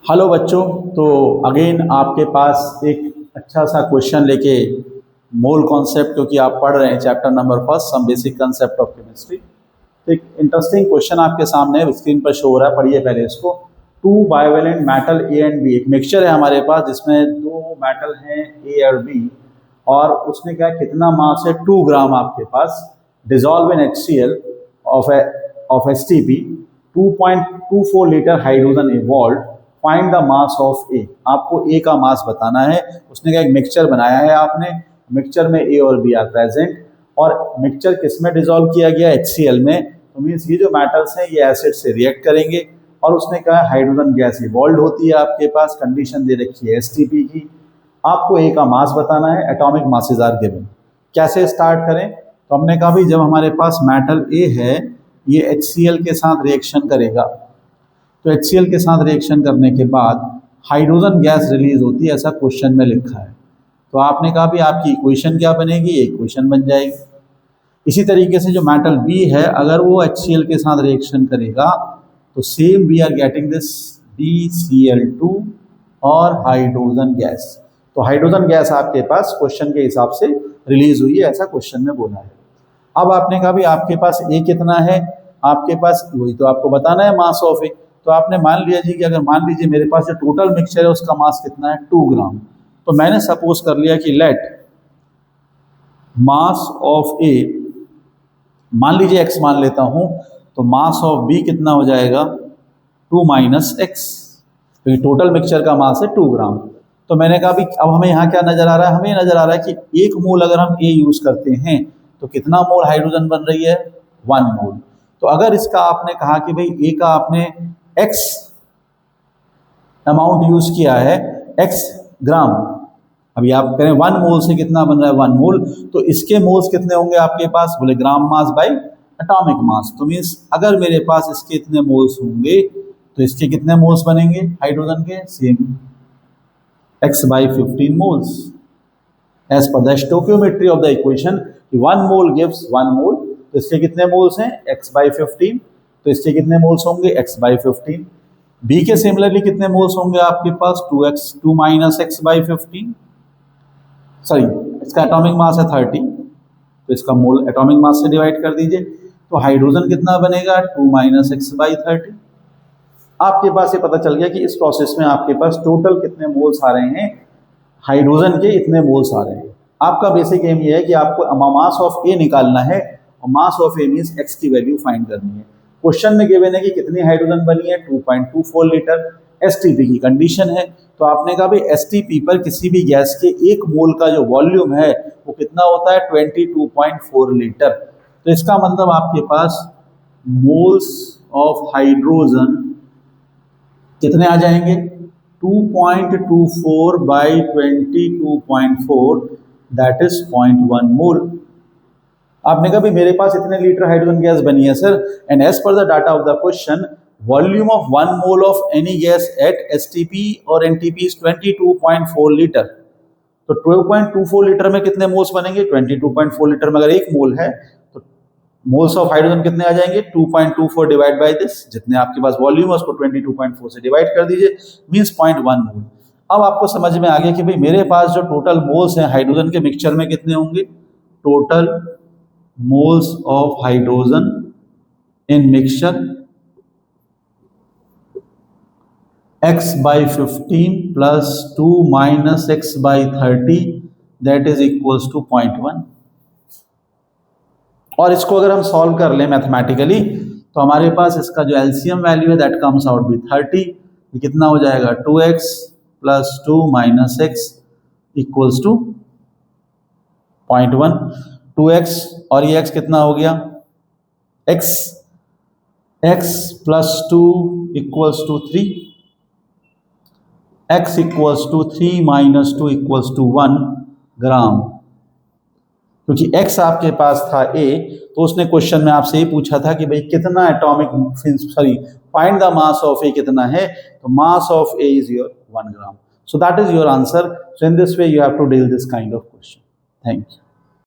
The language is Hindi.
हेलो बच्चों। तो अगेन आपके पास एक अच्छा सा क्वेश्चन लेके मोल कॉन्सेप्ट, क्योंकि आप पढ़ रहे हैं chapter number first some basic concept of chemistry. तो एक इंटरेस्टिंग क्वेश्चन आपके सामने है, स्क्रीन पर शो हो रहा है, पढ़िए पहले इसको। Two bivalent metal A and B, एक मिक्सचर है हमारे पास जिसमें दो मेटल हैं ए और बी, और उसने क्या कितना मास है 2 ग्राम आपके पास, dissolve in HCl of STP, 2.24 litre hydrogen evolve, find the mass of a. आपको ए का मास बताना है। उसने क्या एक मिक्सचर बनाया है आपने, मिक्सचर में ए और बी आर प्रेजेंट, और मिक्सचर किस में डिजोल्व किया गया HCl में। तो मीन्स ये जो मेटल्स हैं ये एसिड से रिएक्ट करेंगे, और उसने कहा हाइड्रोजन गैस इवॉल्व होती है आपके पास, कंडीशन दे रखी है STP की। आपको ए का मास बताना है, एटॉमिक मासेस आर गिवन। कैसे स्टार्ट करें? तो हमने कहा भाई जब हमारे पास मेटल ए है ये HCl के साथ रिएक्शन करेगा, तो HCl के साथ रिएक्शन करने के बाद हाइड्रोजन गैस रिलीज होती है, ऐसा क्वेश्चन में लिखा है। तो आपने कहा भी आपकी इक्वेशन क्या बनेगी, इक्वेशन बन जाएगी। इसी तरीके से जो मेटल बी है अगर वो HCl के साथ रिएक्शन करेगा तो same we are getting this BCl2 और हाइड्रोजन गैस। तो हाइड्रोजन गैस आपके पास क्वेश्चन के हिसाब से रिलीज हुई है, ऐसा क्वेश्चन में बोला है। अब आपने कहा भी आपके पास ए कितना है, आपके पास वही तो आपको बताना है मास ऑफ ए। तो आपने मान लिया जी कि अगर मान लीजिए मेरे पास जो टोटल मिक्सचर है उसका मास कितना है 2 ग्राम, तो मैंने सपोज कर लिया कि लेट मास ऑफ ए, मान लीजिए x मान लेता हूं, तो मास ऑफ बी कितना हो जाएगा 2 - x, क्योंकि टोटल मिक्सचर का मास है 2 ग्राम। तो मैंने कहा भी अब हमें यहाँ क्या नजर आ रहा है, हमें नजर आ रहा है कि 1 मोल अगर हम ए यूज करते हैं तो कितना मोल हाइड्रोजन बन रही है 1 मोल। तो अगर इसका आपने कहा कि भाई ए का आपने x अमाउंट यूज किया है x ग्राम, अभी आप करें 1 मोल से कितना बन रहा है 1 मोल, तो इसके मोल्स कितने होंगे आपके पास, बोले ग्राम मास बाय एटॉमिक मास। तो मीन्स अगर मेरे पास इसके इतने मोल्स होंगे तो इसके कितने मोल्स बनेंगे हाइड्रोजन के, same x/15 moles as per the stoichiometry of the equation. 1 mole gives 1 mole, तो इसके कितने मोल्स हैं x/15, तो इसके कितने मोल्स होंगे x/15। बी के सिमिलरली कितने मोल्स होंगे आपके पास 2 - x/15, सॉरी इसका एटॉमिक मास है 30, तो इसका मोल एटॉमिक मास से डिवाइड कर दीजिए, तो हाइड्रोजन कितना बनेगा 2 - x/30। आपके पास ये पता चल गया कि इस प्रोसेस में आपके पास टोटल कितने मोल्स आ रहे हैं, हाइड्रोजन के इतने मोल्स आ रहे हैं। आपका बेसिक एम ये है कि आपको मास ऑफ ए निकालना है, और मास ऑफ ए मींस x की वैल्यू फाइंड करनी है। क्वेश्चन में गिवन है कि कितनी हाइड्रोजन बनी है 2.24 लीटर, STP की कंडीशन है। तो आपने कहा भाई STP पर किसी भी गैस के 1 मोल का जो वॉल्यूम है वो कितना होता है 22.4 लीटर। तो इसका मतलब आपके पास मोल्स ऑफ हाइड्रोजन कितने आ जाएंगे 2.24 बाई 22.4, दैट इज 0.1 मोल। आपने कहा भी मेरे पास इतने लीटर हाइड्रोजन गैस बनी है sir, and as per the data of the question volume of 1 mole of any gas at STP और NTP इज 22.4 लीटर। तो 2.24 लीटर में कितने मोल्स बनेंगे 22.4 लीटर में अगर 1 मोल है तो मोल्स ऑफ हाइड्रोजन कितने आ जाएंगे 2.24 डिवाइड बाय दिस, जितने आपके पास वॉल्यूम है उसको 22.4 से डिवाइड कर दीजिए, मींस 0.1 मोल। अब आपको समझ में आ गया कि भाई मेरे पास जो टोटल मोल्स हैं हाइड्रोजन के मिक्सचर में कितने होंगे, total moles of hydrogen in mixture x/15 plus 2 - x/30 that is equals to 0.1। और इसको अगर हम सॉल्व कर लें मैथमेटिकली तो हमारे पास इसका जो एलसीएम वैल्यू है दैट कम्स आउट विद 30। ये कितना हो जाएगा 2x plus 2 - x equals to 0.1। 2x और ये x कितना हो गया x plus 2 equals to 3, x equals to 3 - 2 equals to 1 gram. क्योंकि x आपके पास था a, तो उसने क्वेश्चन में आपसे ये पूछा था कि भाई कितना atomic find the mass of a कितना है, तो mass of a is your 1 gram. So that is your answer. So in this way you have to deal this kind of question. Thank you.